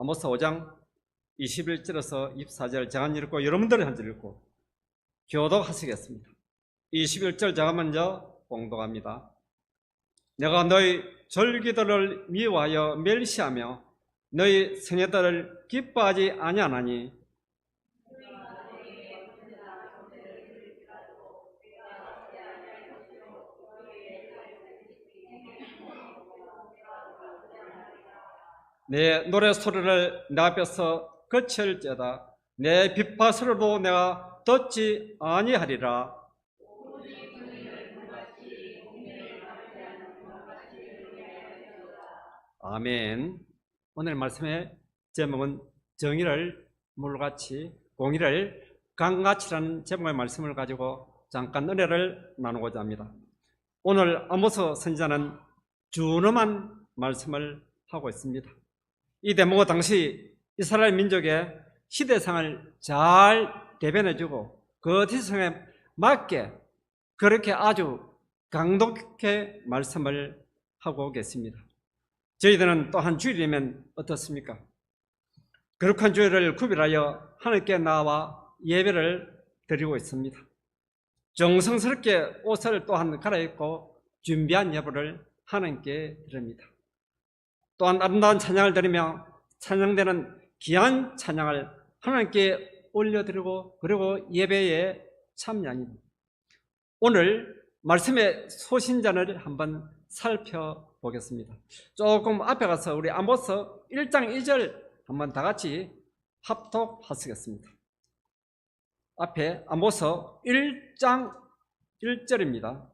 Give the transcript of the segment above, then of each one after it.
아모스 5장 21절에서 24절 제가 읽고 여러분들이 한 절 읽고 교독하시겠습니다. 21절 제가 먼저 봉독합니다. 내가 너희 절기들을 미워하여 멸시하며 너희 성회들을 기뻐하지 아니하나니 내 노래 소리를 내 앞에서 거칠지어다. 내 비파스로도 내가 듣지 아니하리라. 아멘. 오늘 말씀의 제목은 정의를 물같이 공의를 강같이라는 제목의 말씀을 가지고 잠깐 은혜를 나누고자 합니다. 오늘 아모스 선지자는 준엄한 말씀을 하고 있습니다. 이 대목은 당시 이스라엘 민족의 시대상을 잘 대변해주고 그 시대상에 맞게 그렇게 아주 강독하게 말씀을 하고 계십니다. 저희들은 또한 주일이면 어떻습니까? 거룩한 주일을 구별하여 하나님께 나와 예배를 드리고 있습니다. 정성스럽게 옷을 또한 갈아입고 준비한 예배를 하나님께 드립니다. 또한 아름다운 찬양을 드리며 찬양되는 귀한 찬양을 하나님께 올려드리고 그리고 예배에 참여합니다. 오늘 말씀의 소신전을 한번 살펴보겠습니다. 조금 앞에 가서 우리 아모스 1장 2절 한번 다 같이 합독하시겠습니다. 앞에 아모스 1장 1절입니다.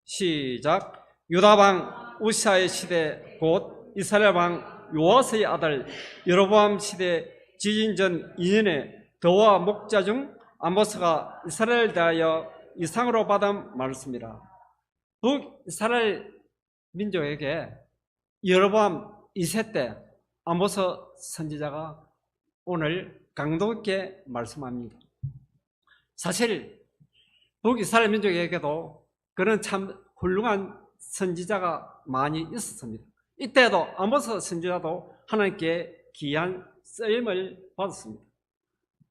시작. 유다왕 우시아의 시대 곧 이스라엘 왕 요아스의 아들 여로보암 시대 지진 전 2년에 더와 목자 중 아모스가 이스라엘에 대하여 이상으로 받은 말씀이라. 북이스라엘 민족에게 여로보암 2세 때 아모스 선지자가 오늘 강도 있게 말씀합니다. 사실 북이스라엘 민족에게도 그런 참 훌륭한 선지자가 많이 있었습니다. 이때도 아모스 선지자도 하나님께 귀한 쓰임을 받았습니다.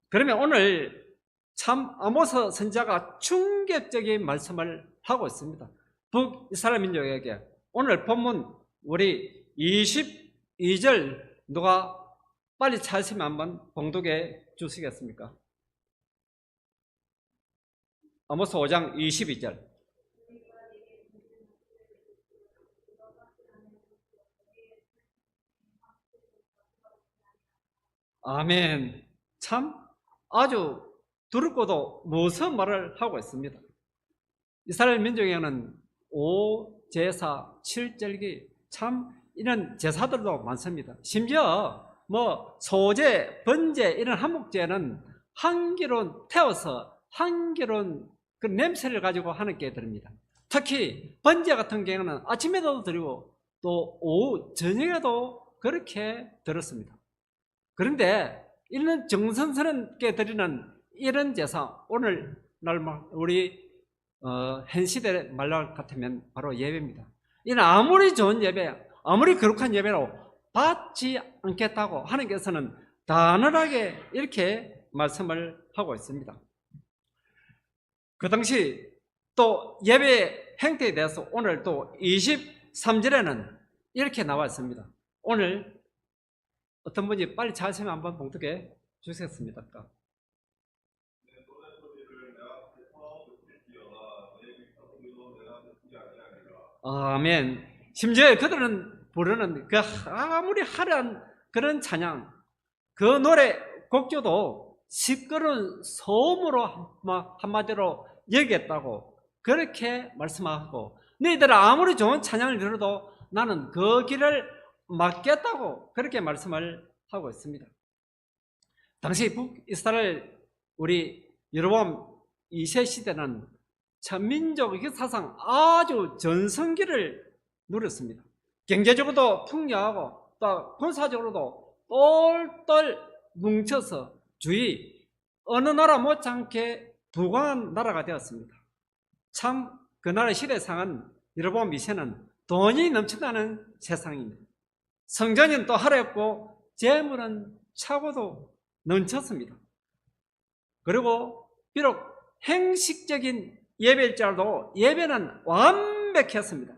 그러면 오늘 참 아모스 선지자가 충격적인 말씀을 하고 있습니다. 북이스라엘 민족에게 오늘 본문 우리 22절 누가 빨리 찾으시면 한번 봉독해 주시겠습니까? 아모스 5장 22절. 아멘. 참 아주 두렵고도 무서운 말을 하고 있습니다. 이스라엘 민족에는 5제사, 7절기 참 이런 제사들도 많습니다. 심지어 소제, 번제 이런 한목제는 한기론 태워서 한기론 그 냄새를 가지고 하나님께 드립니다. 특히 번제 같은 경우는 아침에도 드리고 또 오후 저녁에도 그렇게 드렸습니다. 그런데 이런 정성스럽게 드리는 이런 제사, 오늘날 우리 현 시대 말로 같으면 바로 예배입니다. 이는 아무리 좋은 예배, 아무리 거룩한 예배로 받지 않겠다고 하나님께서는 단언하게 이렇게 말씀을 하고 있습니다. 그 당시 또 예배 행태에 대해서 오늘 또 23절에는 이렇게 나와 있습니다. 오늘 어떤 분이 빨리 찾으시면 한번 봉독해 주시겠습니까? 아멘. 심지어 그들은 부르는 그 아무리 화려한 그런 찬양, 그 노래 곡조도 시끄러운 소음으로 한마디로 여기겠다고 그렇게 말씀하고, 너희들 아무리 좋은 찬양을 들어도 나는 그 길을 막겠다고 그렇게 말씀을 하고 있습니다. 당시 북이스라엘 우리 여로보암 2세 시대는 천민족 사상 아주 전성기를 누렸습니다. 경제적으로도 풍요하고 또 군사적으로도 똘똘 뭉쳐서 주위 어느 나라 못지않게 부강한 나라가 되었습니다. 참 그 나라의 시대상은 여로보암 2세는 돈이 넘쳐나는 세상입니다. 성전은 또 화려했고 재물은 차고도 넘쳤습니다. 그리고 비록 행식적인 예배일지라도 예배는 완벽했습니다.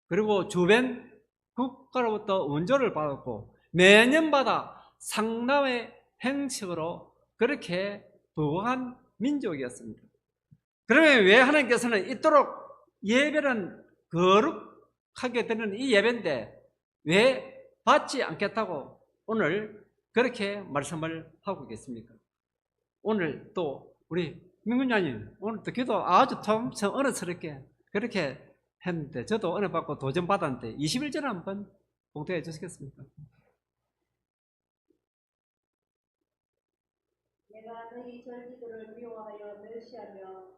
그리고 주변 국가로부터 원조를 받았고 매년마다 상당의 행식으로 그렇게 부한 민족이었습니다. 그러면 왜 하나님께서는 이토록 예배는 거룩하게 드리는 이 예배인데 왜 받지 않겠다고 오늘 그렇게 말씀을 하고 계십니까? 오늘 또 우리 민군장님 오늘 또 기도 아주 참 은혜스럽게 그렇게 했는데 저도 은혜 받고 도전 받았는데 21절 한번 봉독해 주시겠습니까? 내가 너희 절기들을 미워하여 멸시하며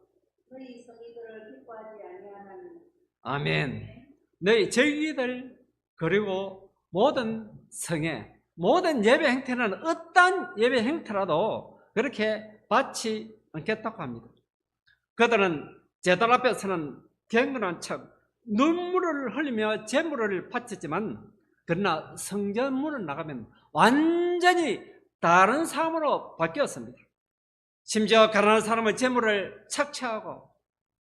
너희 성의들을 기뻐하지 아니하나니. 아멘. 너희 절기들 그리고 모든 성회 모든 예배 행태는 어떤 예배 행태라도 그렇게 받지 않겠다고 합니다. 그들은 제단 앞에서는 경건한 척 눈물을 흘리며 제물을 바쳤지만 그러나 성전문을 나가면 완전히 다른 삶으로 바뀌었습니다. 심지어 가난한 사람의 재물을 착취하고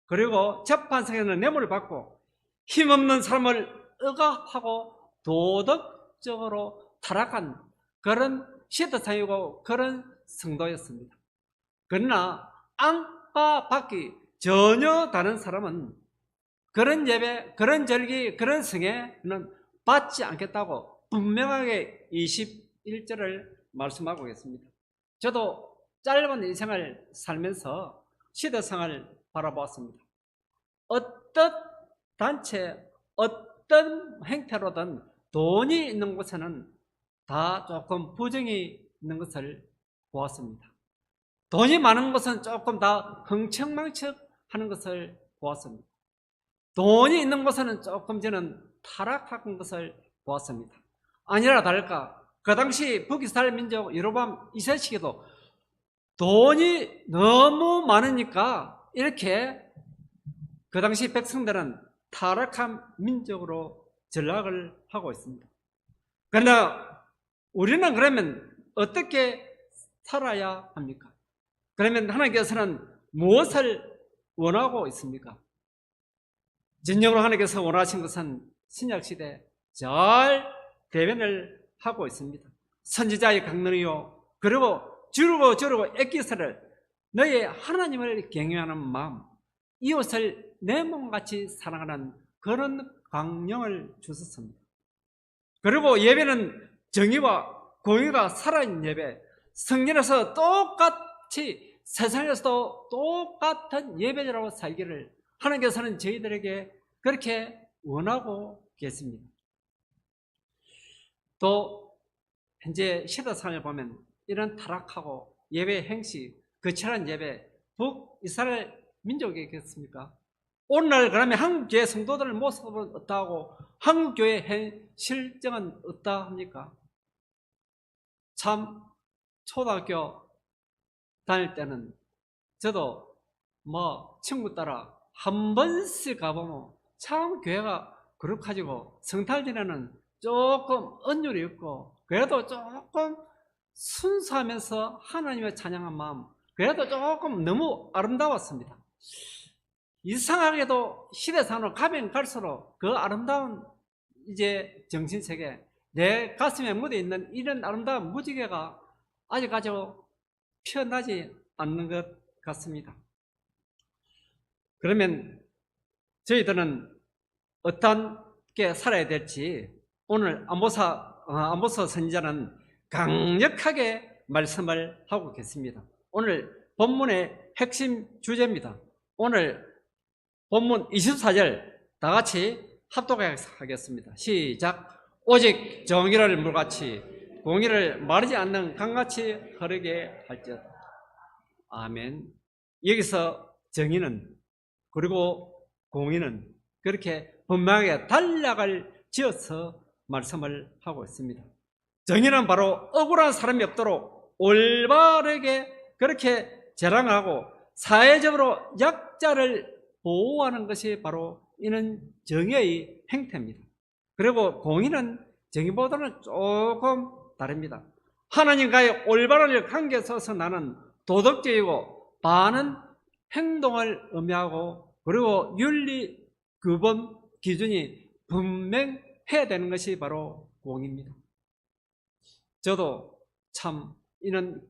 그리고 재판석에는 뇌물을 받고 힘없는 사람을 억압하고 도덕적으로 타락한 그런 시대상이고 그런 성도였습니다. 그러나 안과 밖이 전혀 다른 사람은 그런 예배, 그런 절기, 그런 성회는 받지 않겠다고 분명하게 21절을 말씀하고 계십니다. 저도 짧은 인생을 살면서 시대상을 바라보았습니다. 어떤 단체, 어떤 행태로든 돈이 있는 곳에는 다 조금 부정이 있는 것을 보았습니다. 돈이 많은 곳은 조금 다 흥청망청하는 것을 보았습니다. 돈이 있는 곳에는 조금 저는 타락한 것을 보았습니다. 아니라 다를까 그 당시 북이스라엘 민족 여로보암 2세 시기도 돈이 너무 많으니까 이렇게 그 당시 백성들은 타락한 민족으로 전락을 하고 있습니다. 그러나 우리는 그러면 어떻게 살아야 합니까? 그러면 하나님께서는 무엇을 원하고 있습니까? 진정으로 하나님께서 원하신 것은 신약시대 잘 대변을 하고 있습니다. 선지자의 강론이요 그리고 주르고 애기서를 너의 하나님을 경외하는 마음 이웃을 내 몸같이 사랑하는 그런 강령을 주셨습니다. 그리고 예배는 정의와 공의가 살아있는 예배 성전에서 똑같이 세상에서도 똑같은 예배자로 살기를 하나님께서는 저희들에게 그렇게 원하고 계십니다. 또 현재 시대상을 보면 이런 타락하고 예배 행시 거칠한 예배 북이스라엘 민족이 있겠습니까? 오늘날 그러면 한국교회 성도들 모습은 어떠하고 한국교회 실정은 어떠합니까? 참 초등학교 다닐 때는 저도 친구 따라 한 번씩 가보면 참 교회가 거룩하지고 성탄절에는 조금 은율이 있고 그래도 조금 순수하면서 하나님을 찬양한 마음 그래도 조금 너무 아름다웠습니다. 이상하게도 시대상으로 가면 갈수록 그 아름다운 이제 정신세계 내 가슴에 묻어있는 이런 아름다운 무지개가 아직까지 피어나지 않는 것 같습니다. 그러면 저희들은 어떻게 살아야 될지 오늘 아모스 선지자는 강력하게 말씀을 하고 계십니다. 오늘 본문의 핵심 주제입니다. 오늘 본문 24절 다 같이 합독하겠습니다. 시작. 오직 정의를 물같이 공의를 마르지 않는 강같이 흐르게 할지어다. 아멘. 여기서 정의는 그리고 공의는 그렇게 분명하게 단락을 지어서 말씀을 하고 있습니다. 정의는 바로 억울한 사람이 없도록 올바르게 그렇게 자랑하고 사회적으로 약자를 보호하는 것이 바로 이는 정의의 행태입니다. 그리고 공의는 정의보다는 조금 다릅니다. 하나님과의 올바른 관계에 있어서 나는 도덕적이고 많은 행동을 의미하고 그리고 윤리 규범 기준이 분명해야 되는 것이 바로 공입니다. 저도 참 이런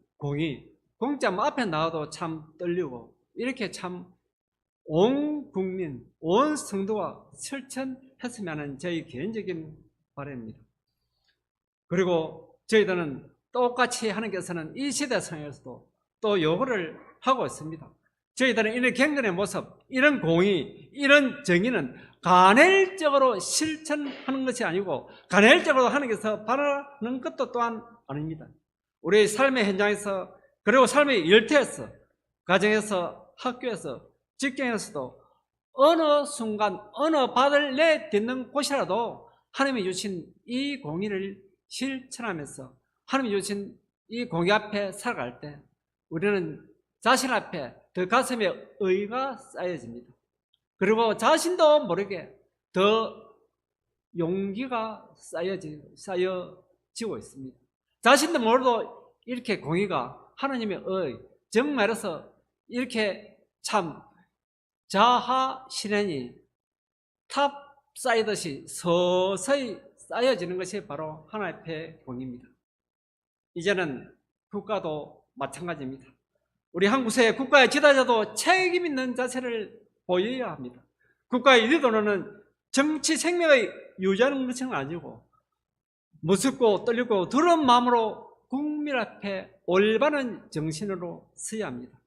공점 앞에 나와도 참 떨리고 이렇게 참 온 국민, 온 성도가 실천했으면 하는 저희 개인적인 바람입니다. 그리고 저희들은 똑같이 하나님께서는 이 시대 상에서도 또 요구를 하고 있습니다. 저희들은 이런 경건의 모습, 이런 공의, 이런 정의는 간헐적으로 실천하는 것이 아니고 간헐적으로 하나님께서 바라는 것도 또한 아닙니다. 우리 삶의 현장에서 그리고 삶의 일터에서 가정에서 학교에서 직장에서도 어느 순간 어느 바다를 내딛는 곳이라도 하나님이 주신 이 공의를 실천하면서 하나님이 주신 이 공의 앞에 살아갈 때 우리는 자신 앞에 더 가슴에 의가 쌓여집니다. 그리고 자신도 모르게 더 용기가 쌓여지고 있습니다. 자신도 모르도 이렇게 공의가 하나님의 의, 정말로서 이렇게 참 자하 실현이 탑 쌓이듯이 서서히 쌓여지는 것이 바로 하나님의 공입니다. 이제는 국가도 마찬가지입니다. 우리 한국 사회 국가의 지도자도 책임 있는 자세를 보여야 합니다. 국가의 리더로는 정치 생명의 유지하는 것은 아니고 무섭고 떨리고 두려운 마음으로 국민 앞에 올바른 정신으로 서야 합니다.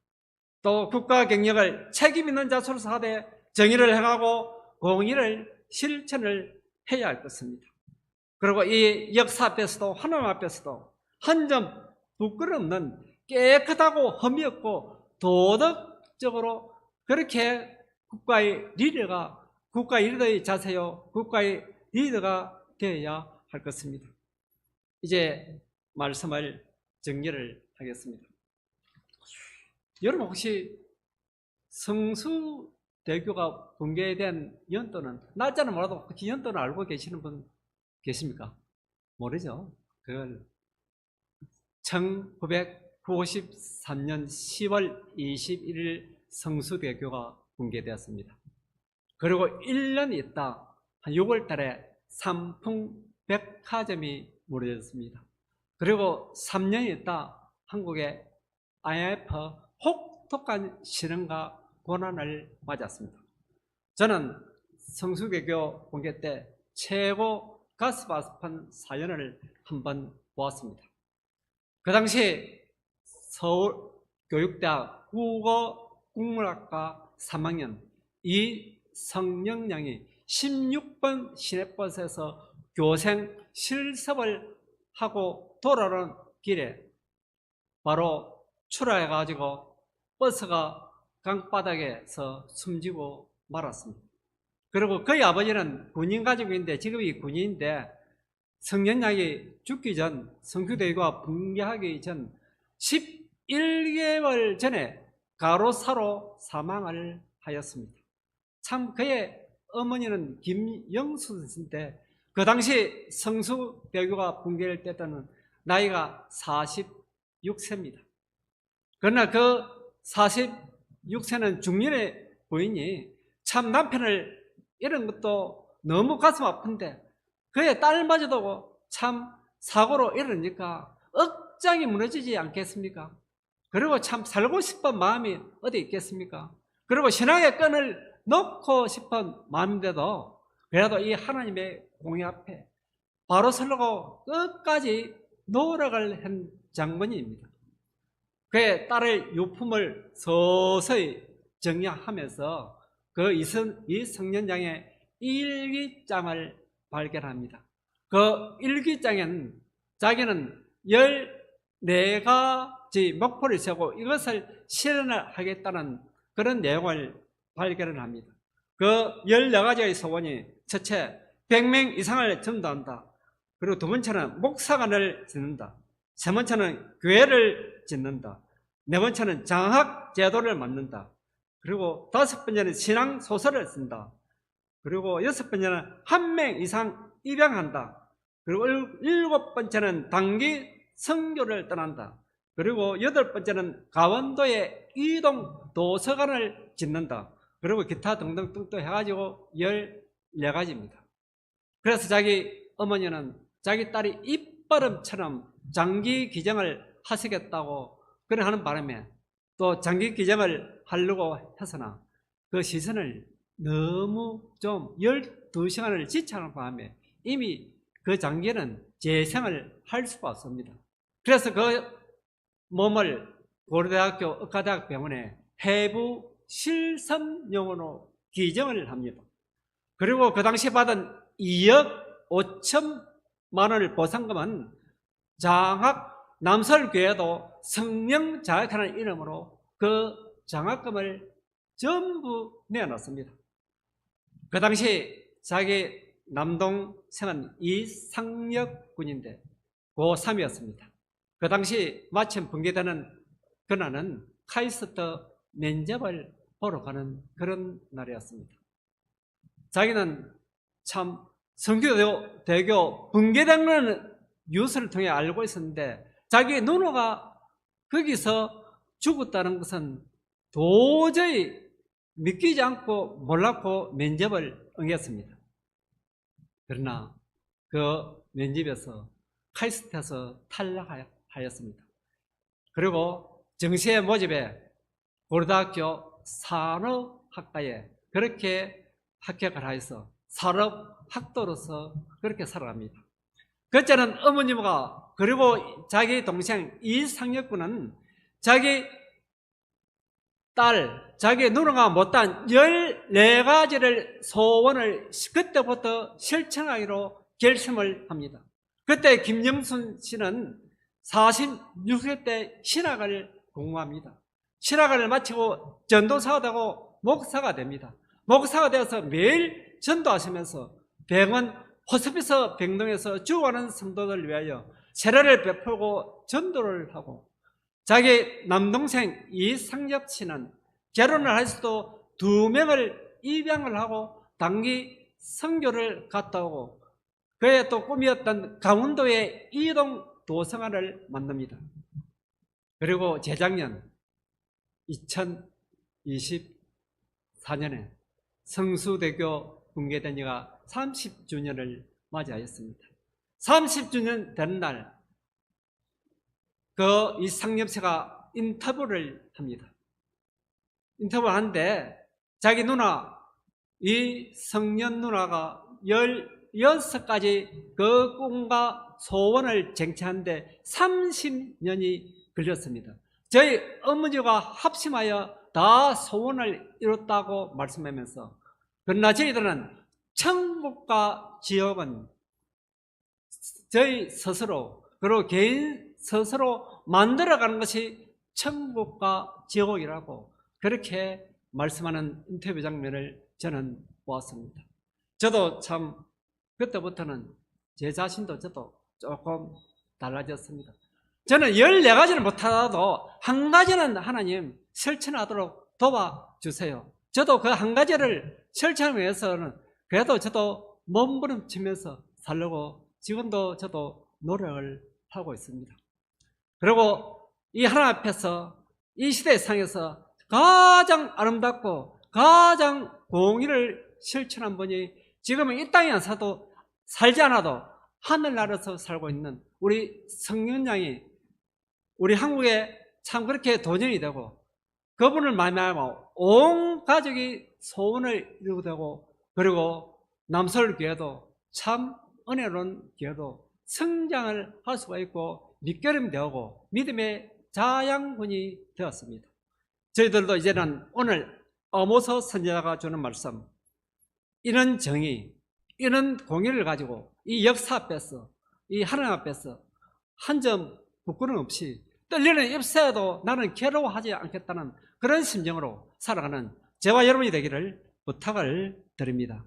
또 국가 경영을 책임 있는 자세로서 하되 정의를 행하고 공의를 실천을 해야 할 것입니다. 그리고 이 역사 앞에서도 하나님 앞에서도 한 점 부끄럽는 깨끗하고 흠이 없고 도덕적으로 그렇게 국가의 리더의 자세요, 국가의 리더가 되어야 할 것입니다. 이제 말씀을 정리를 하겠습니다. 여러분 혹시 성수대교가 붕괴된 연도는 날짜는 몰라도 혹시 연도는 알고 계시는 분 계십니까? 모르죠. 그걸 1993년 10월 21일 성수대교가 붕괴되었습니다. 그리고 1년 있다 한 6월 달에 삼풍백화점이 무너졌습니다. 그리고 3년 있다 한국의 IMF 혹독한 시련과 고난을 맞았습니다. 저는 성수대교 붕괴 때 최고 가슴 아픈 사연을 한번 보았습니다. 그 당시 서울교육대학 국어국문학과 3학년 이성영 양이 16번 시내버스에서 교생 실습을 하고 돌아오는 길에 바로 추락해가지고 버스가 강바닥에서 숨지고 말았습니다. 그리고 그의 아버지는 군인 가족인데 직업이 군인인데 성년 양이 죽기 전, 성수대교가 붕괴하기 전 11개월 전에 가로사로 사망을 하였습니다. 참 그의 어머니는 김영수 씨인데 그 당시 성수대교가 붕괴될 때는 나이가 46세입니다. 그러나 그 46세는 중년의 부인이 참 남편을 잃은 것도 너무 가슴 아픈데 그의 딸마저도 참 사고로 이러니까 억장이 무너지지 않겠습니까? 그리고 참 살고 싶은 마음이 어디 있겠습니까? 그리고 신앙의 끈을 놓고 싶은 마음인데도 그래도 이 하나님의 공의 앞에 바로 서려고 끝까지 노력을 한 장모님입니다. 그의 딸의 유품을 서서히 정리하면서 그 이성년장의 일기장을 발견합니다. 그 일기장에는 자기는 14가지 목표를 세우고 이것을 실현을 하겠다는 그런 내용을 발견을 합니다. 그 14가지의 소원이 첫째, 100명 이상을 전도한다. 그리고 두 번째는 목사관을 짓는다. 세 번째는 교회를 짓는다. 네 번째는 장학 제도를 만든다. 그리고 다섯 번째는 신앙 소설을 쓴다. 그리고 여섯 번째는 1명 이상 입양한다. 그리고 7번째는 단기 선교를 떠난다. 그리고 8번째는 강원도에 이동 도서관을 짓는다. 그리고 기타 등등 또 해가지고 14가지입니다. 그래서 자기 어머니는 자기 딸이 입바람처럼 장기 기증을 하시겠다고 그래 하는 바람에 또 장기 기증을 하려고 해서나 그 시선을 너무 좀 12시간을 지체하는 바람에 이미 그 장기는 재생을 할 수가 없습니다. 그래서 그 몸을 고려대학교 의과대학 병원에 해부 실선용으로 기증을 합니다. 그리고 그 당시 받은 2억 5천만 원을 보상금은 장학 남설교회도 성령자학하는 이름으로 그 장학금을 전부 내놨습니다. 그 당시 자기 남동생은 이상혁 군인데 고3이었습니다. 그 당시 마침 붕괴되는 그날은 카이스트 면접을 보러 가는 그런 날이었습니다. 자기는 참 성교대교 붕괴되는 뉴스를 통해 알고 있었는데 자기 누나가 거기서 죽었다는 것은 도저히 믿기지 않고 몰랐고 면접을 응했습니다. 그러나 그 면접에서 카이스트에서 탈락하였습니다. 그리고 정시의 모집에 고려대학교 산업학과에 그렇게 합격을 하여서 산업학도로서 그렇게 살아갑니다. 그때는 어머님과 그리고 자기 동생 이상혁 군은 자기 딸, 자기 누나가 못한 14가지를 소원을 그때부터 실천하기로 결심을 합니다. 그때 김영순 씨는 46세 때 신학을 공부합니다. 신학을 마치고 전도사가 되고 목사가 됩니다. 목사가 되어서 매일 전도하시면서 병원 호스피스 병동에서 죽어가는 성도들을 위하여 세례를 베풀고 전도를 하고 자기 남동생 이상엽 씨는 결혼을 해서도 2명을 입양을 하고 단기 선교를 갔다 오고 그의 또 꿈이었던 강원도의 이동 도서관을 만듭니다. 그리고 재작년 2024년에 성수대교 붕괴된 지가 30주년을 맞이하였습니다. 30주년 되는 날 그 이상엽 씨가 인터뷰를 합니다. 인터뷰를 하는데 자기 누나 이성년 누나가 16가지 그 꿈과 소원을 쟁취하는데 30년이 걸렸습니다. 저희 어머니가 합심하여 다 소원을 이뤘다고 말씀하면서 그러나 저희들은 천국과 지옥은 저희 스스로 그리고 개인 스스로 만들어가는 것이 천국과 지옥이라고 그렇게 말씀하는 인터뷰 장면을 저는 보았습니다. 저도 참 그때부터는 제 자신도 저도 조금 달라졌습니다. 저는 14가지를 못하더라도 한 가지는 하나님 실천하도록 도와주세요. 저도 그 한 가지를 실천하기 위해서는 그래도 저도 몸부림치면서 살려고 지금도 저도 노력을 하고 있습니다. 그리고 이 하나님 앞에서 이 시대상에서 가장 아름답고 가장 공의를 실천한 분이 지금은 이 땅에 안 살지 않아도 하늘나라에서 살고 있는 우리 성윤양이 우리 한국에 참 그렇게 도전이 되고 그분을 말미암아 온 가족이 소원을 이루게 되고 그리고 남서울교회도 참 은혜로운 교회도 성장을 할 수가 있고 밑거름이 되고 믿음의 자양분이 되었습니다. 저희들도 이제는 오늘 아모스 선지자가 주는 말씀 이런 정의, 이런 공의를 가지고 이 역사 앞에서 이 하나님 앞에서 한 점 부끄럼 없이 떨리는 입새에도 나는 괴로워하지 않겠다는 그런 심정으로 살아가는 저와 여러분이 되기를 부탁을 드립니다.